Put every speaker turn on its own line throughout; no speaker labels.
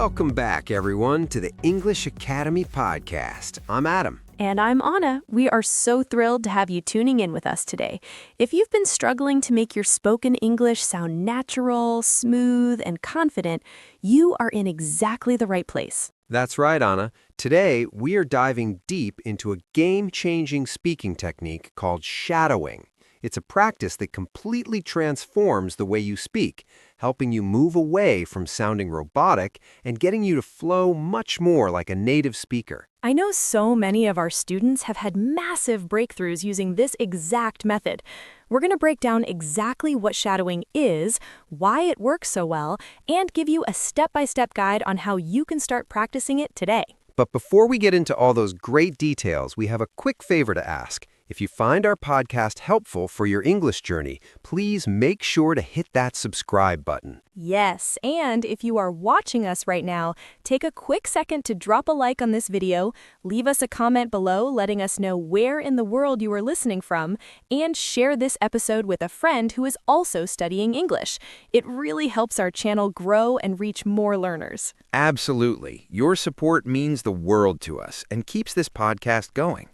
Welcome back, everyone, to the English Academy podcast. I'm Adam.
And I'm Anna. We are so thrilled to have you tuning in with us today. If you've been struggling to make your spoken English sound natural, smooth, and confident, you are in exactly the right place.
That's right, Anna. Today, we are diving deep into a game-changing speaking technique called shadowing. It's a practice that completely transforms the way you speak, helping you move away from sounding robotic and getting you to flow much more like a native speaker.
I know so many of our students have had massive breakthroughs using this exact method. We're going to break down exactly what shadowing is, why it works so well, and give you a step-by-step guide on how you can start practicing it today.
But before we get into all those great details, we have a quick favor to ask. If you find our podcast helpful for your English journey, please make sure to hit that subscribe button.
Yes, and if you are watching us right now, take a quick second to drop a like on this video, leave us a comment below letting us know where in the world you are listening from, and share this episode with a friend who is also studying English. It really helps our channel grow and reach more learners.
Absolutely. Your support means the world to us and keeps this podcast going.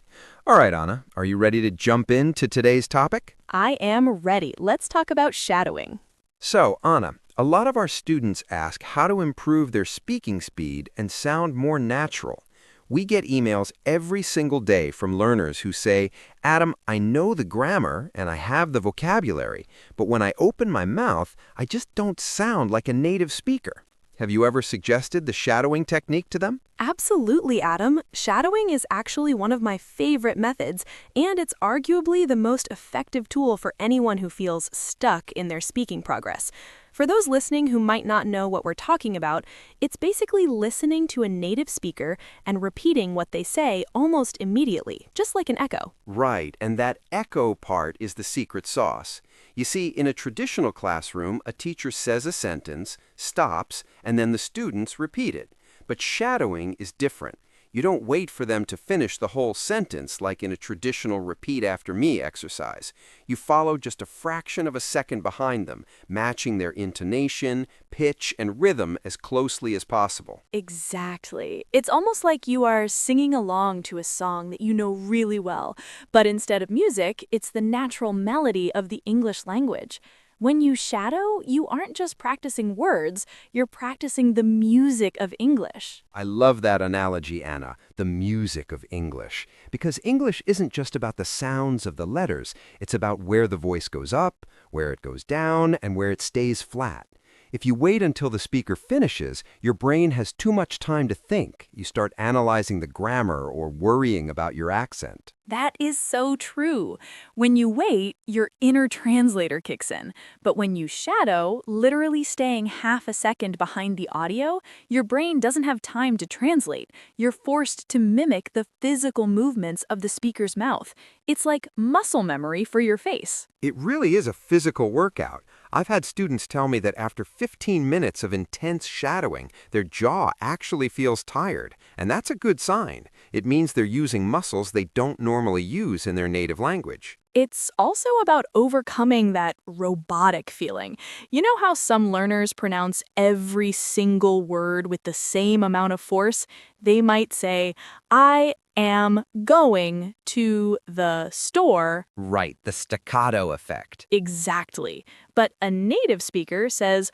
All right, Anna, are you ready to jump into today's topic?
I am ready. Let's talk about shadowing.
So, Anna, a lot of our students ask how to improve their speaking speed and sound more natural. We get emails every single day from learners who say, Adam, I know the grammar and I have the vocabulary, but when I open my mouth, I just don't sound like a native speaker. Have you ever suggested the shadowing technique to them?
Absolutely, Adam. Shadowing is actually one of my favorite methods, and it's arguably the most effective tool for anyone who feels stuck in their speaking progress. For those listening who might not know what we're talking about, it's basically listening to a native speaker and repeating what they say almost immediately, just like an echo.
Right, and that echo part is the secret sauce. You see, in a traditional classroom, a teacher says a sentence, stops, and then the students repeat it. But shadowing is different. You don't wait for them to finish the whole sentence like in a traditional repeat after me exercise. You follow just a fraction of a second behind them, matching their intonation, pitch, and rhythm as closely as possible.
Exactly. It's almost like you are singing along to a song that you know really well, but instead of music, it's the natural melody of the English language. When you shadow, you aren't just practicing words, you're practicing the music of English.
I love that analogy, Anna, the music of English. Because English isn't just about the sounds of the letters. It's about where the voice goes up, where it goes down, and where it stays flat. If you wait until the speaker finishes, your brain has too much time to think. You start analyzing the grammar or worrying about your accent.
That is so true. When you wait, your inner translator kicks in. But when you shadow, literally staying half a second behind the audio, your brain doesn't have time to translate. You're forced to mimic the physical movements of the speaker's mouth. It's like muscle memory for your face.
It really is a physical workout. I've had students tell me that after 15 minutes of intense shadowing, their jaw actually feels tired, and that's a good sign. It means they're using muscles they don't normally use in their native language.
It's also about overcoming that robotic feeling. You know how some learners pronounce every single word with the same amount of force? They might say, I am going to the store.
Right, the staccato effect.
Exactly. But a native speaker says,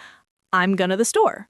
I'm gonna the store.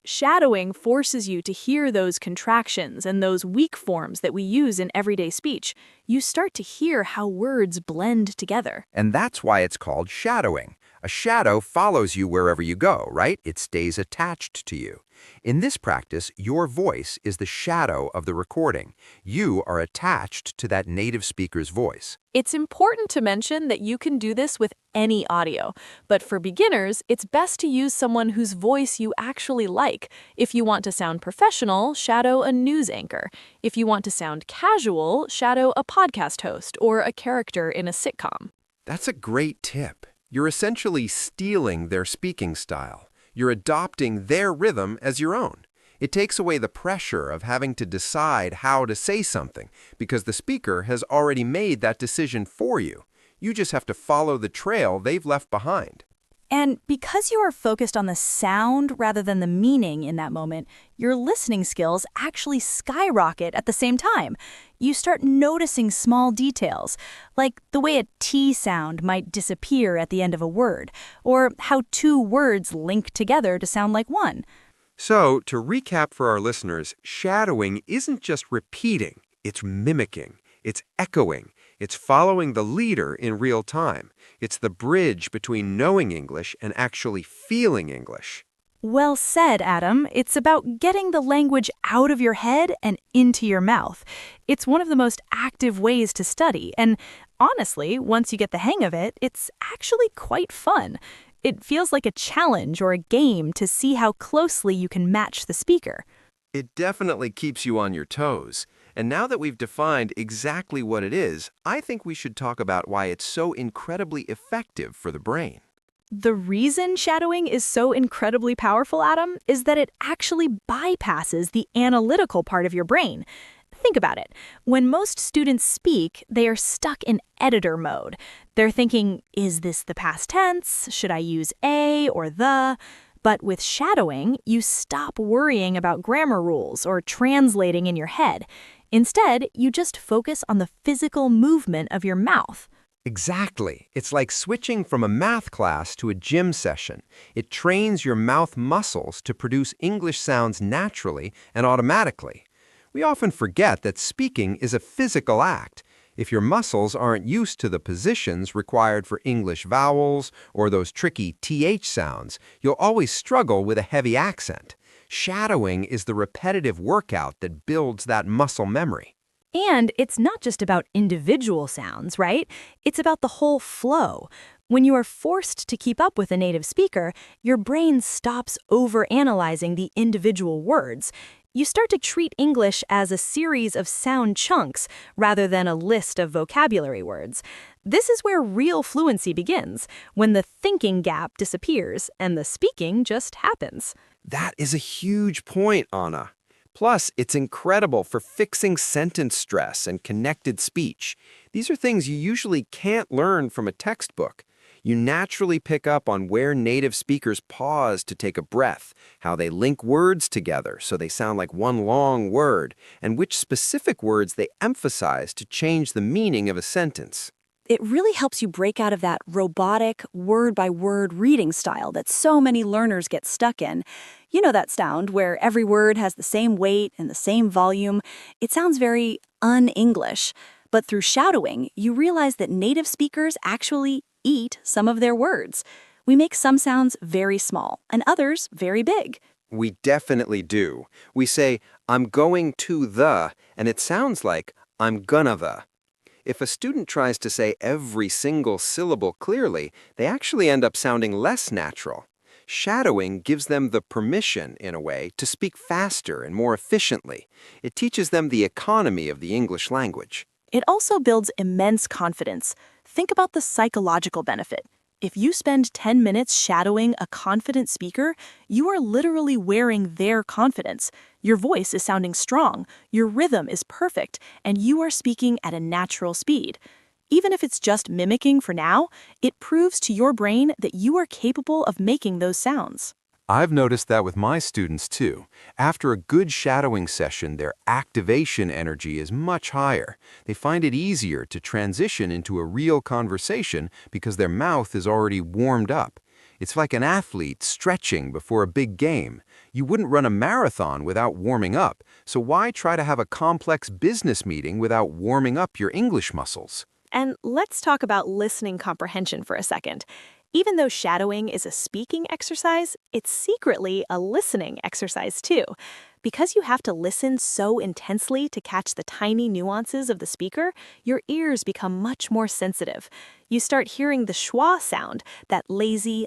Shadowing forces you to hear those contractions and those weak forms that we use in everyday speech. You start to hear how words blend together.
And that's why it's called shadowing. A shadow follows you wherever you go, right? It stays attached to you. In this practice, your voice is the shadow of the recording. You are attached to that native speaker's voice.
It's important to mention that you can do this with any audio, but for beginners, it's best to use someone whose voice you actually like. If you want to sound professional, shadow a news anchor. If you want to sound casual, shadow a podcast host or a character in a sitcom.
That's a great tip. You're essentially stealing their speaking style. You're adopting their rhythm as your own. It takes away the pressure of having to decide how to say something because the speaker has already made that decision for you. You just have to follow the trail they've left behind.
And because you are focused on the sound rather than the meaning in that moment, your listening skills actually skyrocket at the same time. You start noticing small details, like the way a T sound might disappear at the end of a word, or how two words link together to sound like one.
So, to recap for our listeners, shadowing isn't just repeating, it's mimicking, it's echoing, it's following the leader in real time. It's the bridge between knowing English and actually feeling English.
Well said, Adam. It's about getting the language out of your head and into your mouth. It's one of the most active ways to study, and honestly, once you get the hang of it, it's actually quite fun. It feels like a challenge or a game to see how closely you can match the speaker.
It definitely keeps you on your toes. And now that we've defined exactly what it is, I think we should talk about why it's so incredibly effective for the brain.
The reason shadowing is so incredibly powerful, Adam, is that it actually bypasses the analytical part of your brain. Think about it. When most students speak, they are stuck in editor mode. They're thinking, is this the past tense? Should I use a or the? But with shadowing, you stop worrying about grammar rules or translating in your head. Instead, you just focus on the physical movement of your mouth.
Exactly. It's like switching from a math class to a gym session. It trains your mouth muscles to produce English sounds naturally and automatically. We often forget that speaking is a physical act. If your muscles aren't used to the positions required for English vowels or those tricky TH sounds, you'll always struggle with a heavy accent. Shadowing is the repetitive workout that builds that muscle memory.
And it's not just about individual sounds, right? It's about the whole flow. When you are forced to keep up with a native speaker, your brain stops overanalyzing the individual words. You start to treat English as a series of sound chunks rather than a list of vocabulary words. This is where real fluency begins, when the thinking gap disappears and the speaking just happens.
That is a huge point, Anna. Plus, it's incredible for fixing sentence stress and connected speech. These are things you usually can't learn from a textbook. You naturally pick up on where native speakers pause to take a breath, how they link words together so they sound like one long word, and which specific words they emphasize to change the meaning of a sentence.
It really helps you break out of that robotic, word-by-word reading style that so many learners get stuck in. You know that sound where every word has the same weight and the same volume. It sounds very un-English. But through shadowing, you realize that native speakers actually eat some of their words. We make some sounds very small and others very big.
We definitely do. We say, I'm going to the, and it sounds like I'm gonna the. If a student tries to say every single syllable clearly, they actually end up sounding less natural. Shadowing gives them the permission, in a way, to speak faster and more efficiently. It teaches them the economy of the English language.
It also builds immense confidence. Think about the psychological benefit. If you spend 10 minutes shadowing a confident speaker, you are literally wearing their confidence. Your voice is sounding strong, your rhythm is perfect, and you are speaking at a natural speed. Even if it's just mimicking for now, it proves to your brain that you are capable of making those sounds.
I've noticed that with my students too. After a good shadowing session, their activation energy is much higher. They find it easier to transition into a real conversation because their mouth is already warmed up. It's like an athlete stretching before a big game. You wouldn't run a marathon without warming up, so why try to have a complex business meeting without warming up your English muscles?
And let's talk about listening comprehension for a second. Even though shadowing is a speaking exercise, it's secretly a listening exercise too. Because you have to listen so intensely to catch the tiny nuances of the speaker, your ears become much more sensitive. You start hearing the schwa sound, that lazy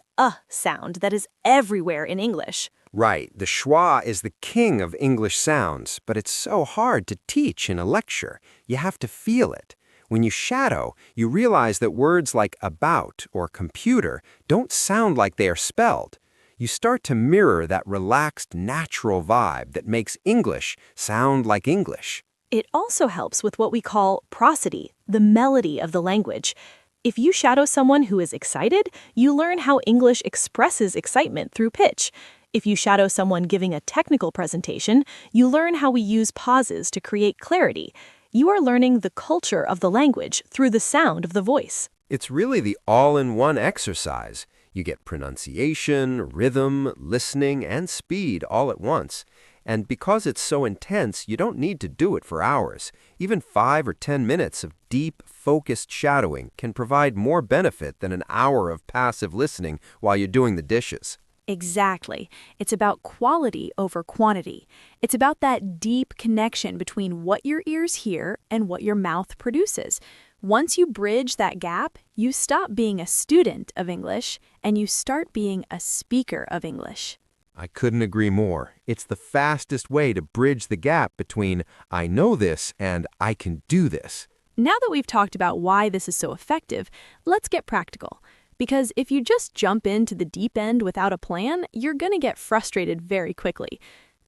sound that is everywhere in English.
Right, the schwa is the king of English sounds, but it's so hard to teach in a lecture. You have to feel it. When you shadow, you realize that words like about or computer don't sound like they are spelled. You start to mirror that relaxed, natural vibe that makes English sound like English.
It also helps with what we call prosody, the melody of the language. If you shadow someone who is excited, you learn how English expresses excitement through pitch. If you shadow someone giving a technical presentation, you learn how we use pauses to create clarity. You are learning the culture of the language through the sound of the voice.
It's really the all-in-one exercise. You get pronunciation, rhythm, listening, and speed all at once. And because it's so intense, you don't need to do it for hours. Even 5 or 10 minutes of deep, focused shadowing can provide more benefit than an hour of passive listening while you're doing the dishes.
Exactly. It's about quality over quantity. It's about that deep connection between what your ears hear and what your mouth produces. Once you bridge that gap, you stop being a student of English and you start being a speaker of English.
I couldn't agree more. It's the fastest way to bridge the gap between I know this and I can do this.
Now that we've talked about why this is so effective, let's get practical. Because if you just jump into the deep end without a plan, you're going to get frustrated very quickly.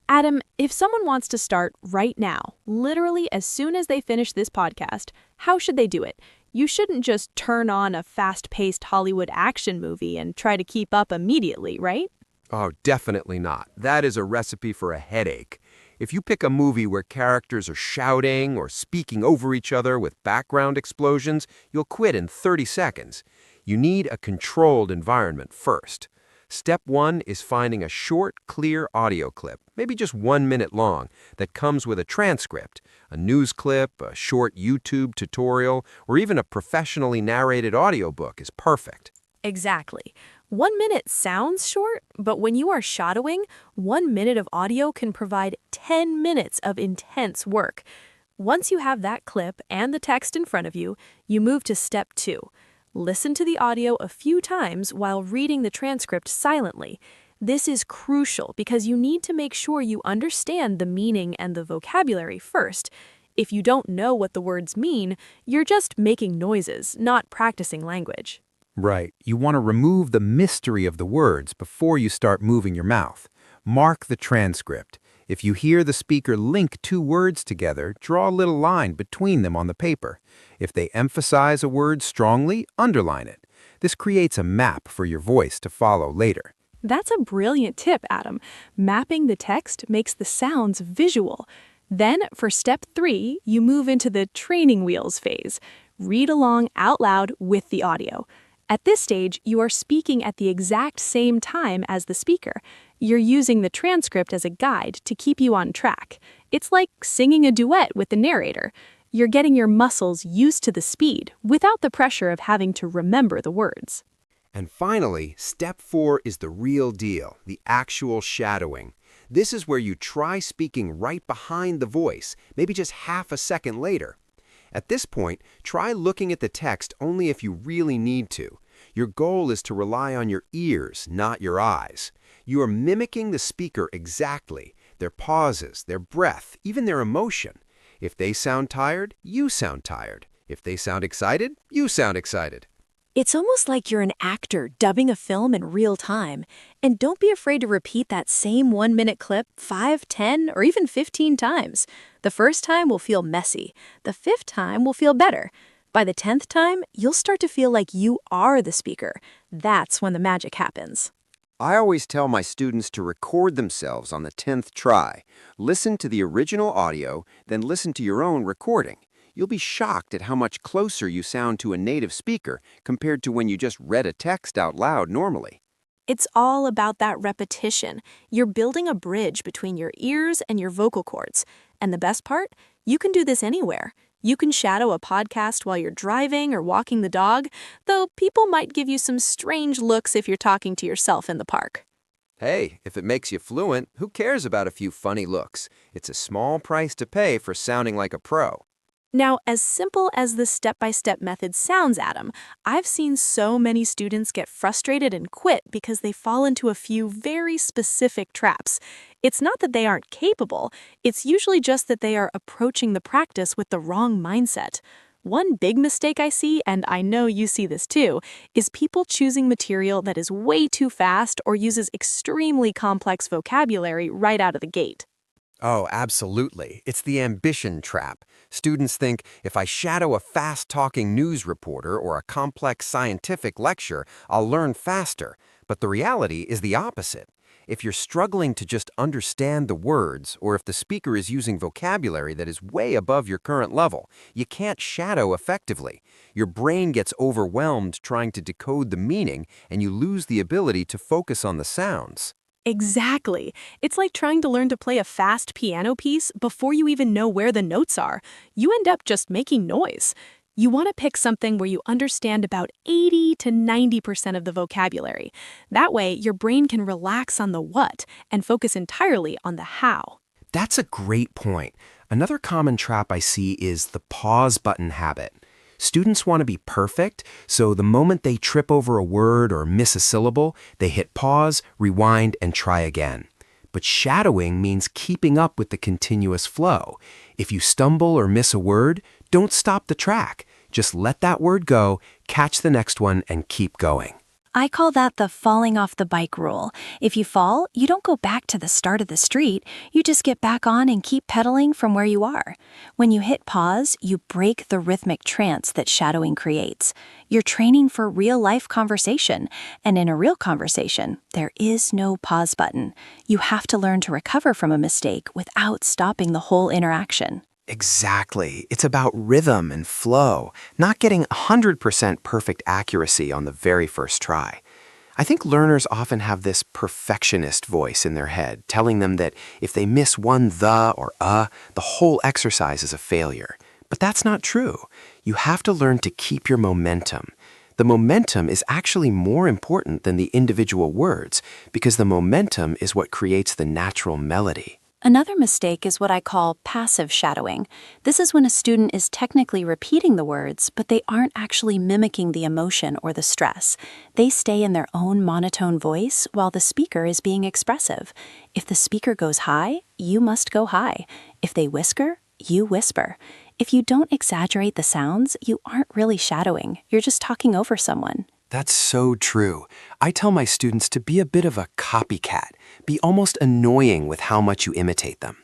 Adam, if someone wants to start right now, literally as soon as they finish this podcast, how should they do it? You shouldn't just turn on a fast-paced Hollywood action movie and try to keep up immediately, right?
Oh, definitely not. That is a recipe for a headache. If you pick a movie where characters are shouting or speaking over each other with background explosions, you'll quit in 30 seconds. You need a controlled environment first. Step 1 is finding a short, clear audio clip, maybe just 1 minute long, that comes with a transcript, a news clip, a short YouTube tutorial, or even a professionally narrated audiobook is perfect.
Exactly. 1 minute sounds short, but when you are shadowing, 1 minute of audio can provide 10 minutes of intense work. Once you have that clip and the text in front of you, you move to step 2. Listen to the audio a few times while reading the transcript silently. This is crucial because you need to make sure you understand the meaning and the vocabulary first. If you don't know what the words mean, you're just making noises, not practicing language.
Right. You want to remove the mystery of the words before you start moving your mouth. Mark the transcript. If you hear the speaker link 2 words together, draw a little line between them on the paper. If they emphasize a word strongly, underline it. This creates a map for your voice to follow later.
That's a brilliant tip, Adam. Mapping the text makes the sounds visual. Then, for step 3, you move into the training wheels phase. Read along out loud with the audio. At this stage, you are speaking at the exact same time as the speaker. You're using the transcript as a guide to keep you on track. It's like singing a duet with the narrator. You're getting your muscles used to the speed without the pressure of having to remember the words.
And finally, step 4 is the real deal, the actual shadowing. This is where you try speaking right behind the voice, maybe just half a second later. At this point, try looking at the text only if you really need to. Your goal is to rely on your ears, not your eyes. You are mimicking the speaker exactly, their pauses, their breath, even their emotion. If they sound tired, you sound tired. If they sound excited, you sound excited.
It's almost like you're an actor dubbing a film in real time. And don't be afraid to repeat that same 1 minute clip 5, 10, or even 15 times. The first time will feel messy. The 5th time will feel better. By the 10th time, you'll start to feel like you are the speaker. That's when the magic happens.
I always tell my students to record themselves on the 10th try. Listen to the original audio, then listen to your own recording. You'll be shocked at how much closer you sound to a native speaker compared to when you just read a text out loud normally.
It's all about that repetition. You're building a bridge between your ears and your vocal cords. And the best part? You can do this anywhere. You can shadow a podcast while you're driving or walking the dog, though people might give you some strange looks if you're talking to yourself in the park.
Hey, if it makes you fluent, who cares about a few funny looks? It's a small price to pay for sounding like a pro.
Now, as simple as this step-by-step method sounds, Adam, I've seen so many students get frustrated and quit because they fall into a few very specific traps. It's not that they aren't capable, it's usually just that they are approaching the practice with the wrong mindset. One big mistake I see, and I know you see this too, is people choosing material that is way too fast or uses extremely complex vocabulary right out of the gate.
Oh, absolutely. It's the ambition trap. Students think if I shadow a fast-talking news reporter or a complex scientific lecture, I'll learn faster. But the reality is the opposite. If you're struggling to just understand the words, or if the speaker is using vocabulary that is way above your current level, you can't shadow effectively. Your brain gets overwhelmed trying to decode the meaning, and you lose the ability to focus on the sounds.
Exactly. It's like trying to learn to play a fast piano piece before you even know where the notes are. You end up just making noise. You want to pick something where you understand about 80 to 90% of the vocabulary. That way, your brain can relax on the what and focus entirely on the how.
That's a great point. Another common trap I see is the pause button habit. Students want to be perfect, so the moment they trip over a word or miss a syllable, they hit pause, rewind, and try again. But shadowing means keeping up with the continuous flow. If you stumble or miss a word, don't stop the track. Just let that word go, catch the next one, and keep going.
I call that the falling off the bike rule. If you fall, you don't go back to the start of the street. You just get back on and keep pedaling from where you are. When you hit pause, you break the rhythmic trance that shadowing creates. You're training for real-life conversation. And in a real conversation, there is no pause button. You have to learn to recover from a mistake without stopping the whole interaction.
Exactly. It's about rhythm and flow, not getting 100% perfect accuracy on the very first try. I think learners often have this perfectionist voice in their head, telling them that if they miss one the or the whole exercise is a failure. But that's not true. You have to learn to keep your momentum. The momentum is actually more important than the individual words, because the momentum is what creates the natural melody.
Another mistake is what I call passive shadowing. This is when a student is technically repeating the words, but they aren't actually mimicking the emotion or the stress. They stay in their own monotone voice while the speaker is being expressive. If the speaker goes high, you must go high. If they whisker, you whisper. If you don't exaggerate the sounds, you aren't really shadowing. You're just talking over someone.
That's so true. I tell my students to be a bit of a copycat. Be almost annoying with how much you imitate them.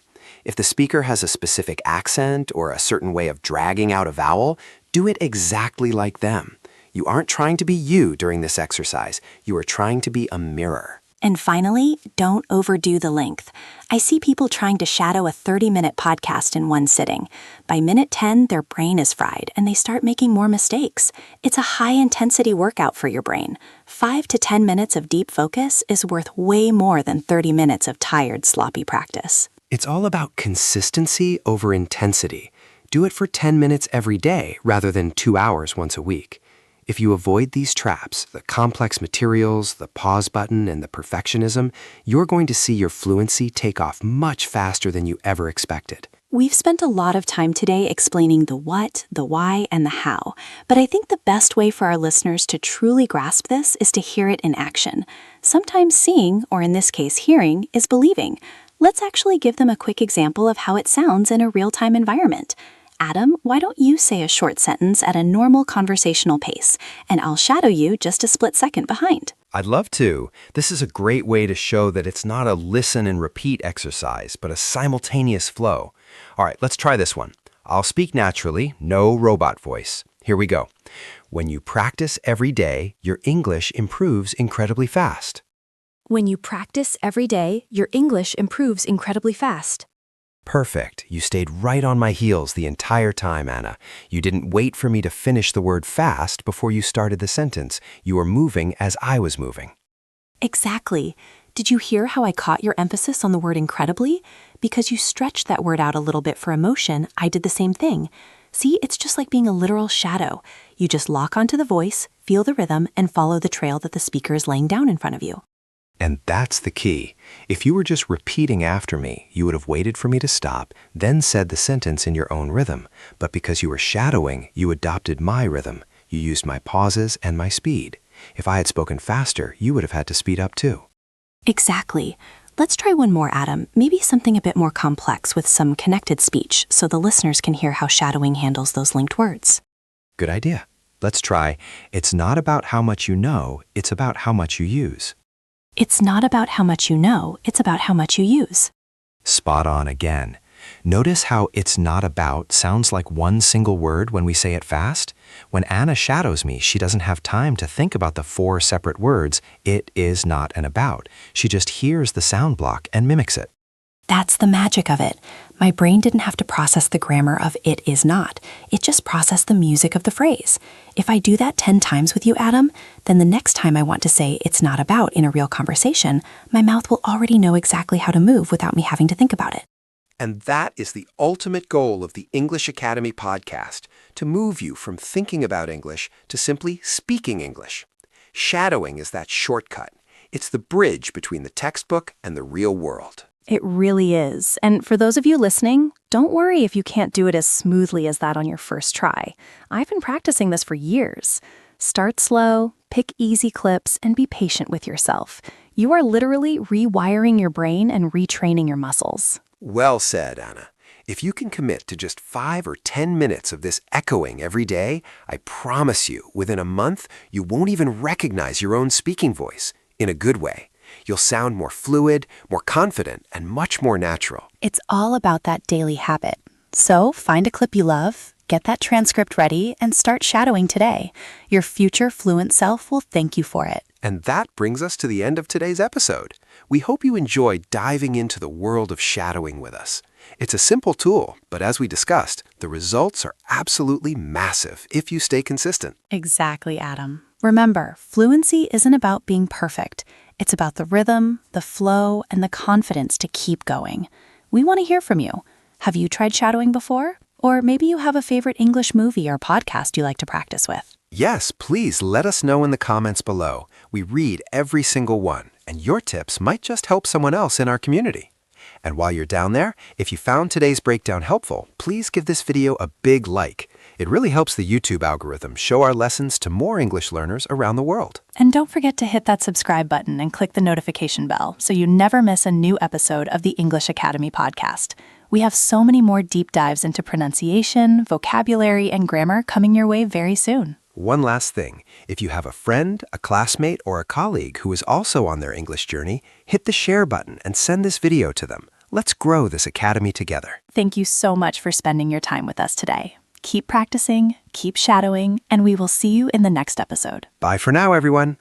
If the speaker has a specific accent or a certain way of dragging out a vowel, do it exactly like them. You aren't trying to be you during this exercise. You are trying to be a mirror.
And finally, don't overdo the length. I see people trying to shadow a 30-minute podcast in one sitting. By minute 10, their brain is fried, and they start making more mistakes. It's a high-intensity workout for your brain. 5 to 10 minutes of deep focus is worth way more than 30 minutes of tired, sloppy practice.
It's all about consistency over intensity. Do it for 10 minutes every day rather than 2 hours once a week. If you avoid these traps, the complex materials, the pause button, and the perfectionism, you're going to see your fluency take off much faster than you ever expected.
We've spent a lot of time today explaining the what, the why, and the how, but I think the best way for our listeners to truly grasp this is to hear it in action. Sometimes seeing, or in this case hearing, is believing. Let's actually give them a quick example of how it sounds in a real-time environment. Adam, why don't you say a short sentence at a normal conversational pace, and I'll shadow you just a split second behind.
I'd love to. This is a great way to show that it's not a listen and repeat exercise, but a simultaneous flow. All right, let's try this one. I'll speak naturally, no robot voice. Here we go. When you practice every day, your English improves incredibly fast.
When you practice every day, your English improves incredibly fast.
Perfect. You stayed right on my heels the entire time, Anna. You didn't wait for me to finish the word fast before you started the sentence. You were moving as I was moving.
Exactly. Did you hear how I caught your emphasis on the word incredibly? Because you stretched that word out a little bit for emotion, I did the same thing. See, it's just like being a literal shadow. You just lock onto the voice, feel the rhythm, and follow the trail that the speaker is laying down in front of you.
And that's the key. If you were just repeating after me, you would have waited for me to stop, then said the sentence in your own rhythm. But because you were shadowing, you adopted my rhythm. You used my pauses and my speed. If I had spoken faster, you would have had to speed up too.
Exactly. Let's try one more, Adam. Maybe something a bit more complex with some connected speech so the listeners can hear how shadowing handles those linked words.
Good idea. Let's try, it's not about how much you know, it's about how much you use.
It's not about how much you know, it's about how much you use.
Spot on again. Notice how "it's not about" sounds like one single word when we say it fast? When Anna shadows me, she doesn't have time to think about the 4 separate words, "it is not" and "about." She just hears the sound block and mimics it.
That's the magic of it. My brain didn't have to process the grammar of "it is not." It just processed the music of the phrase. If I do that 10 times with you, Adam, then the next time I want to say "it's not about" in a real conversation, my mouth will already know exactly how to move without me having to think about it.
And that is the ultimate goal of the English Academy podcast, to move you from thinking about English to simply speaking English. Shadowing is that shortcut. It's the bridge between the textbook and the real world.
It really is. And for those of you listening, don't worry if you can't do it as smoothly as that on your first try. I've been practicing this for years. Start slow, pick easy clips, and be patient with yourself. You are literally rewiring your brain and retraining your muscles.
Well said, Anna. If you can commit to just 5 or 10 minutes of this echoing every day, I promise you, within a month, you won't even recognize your own speaking voice, in a good way. You'll sound more fluid, more confident, and much more natural.
It's all about that daily habit. So find a clip you love, get that transcript ready, and start shadowing today. Your future fluent self will thank you for it.
And that brings us to the end of today's episode. We hope you enjoyed diving into the world of shadowing with us. It's a simple tool, but as we discussed, the results are absolutely massive if you stay consistent.
Exactly, Adam. Remember, fluency isn't about being perfect. It's about the rhythm, the flow, and the confidence to keep going. We want to hear from you. Have you tried shadowing before? Or maybe you have a favorite English movie or podcast you like to practice with.
Yes, please let us know in the comments below. We read every single one, and your tips might just help someone else in our community. And while you're down there, if you found today's breakdown helpful, please give this video a big like. It really helps the YouTube algorithm show our lessons to more English learners around the world.
And don't forget to hit that subscribe button and click the notification bell so you never miss a new episode of the English Academy podcast. We have so many more deep dives into pronunciation, vocabulary, and grammar coming your way very soon.
One last thing, if you have a friend, a classmate, or a colleague who is also on their English journey, hit the share button and send this video to them. Let's grow this academy together.
Thank you so much for spending your time with us today. Keep practicing, keep shadowing, and we will see you in the next episode.
Bye for now, everyone.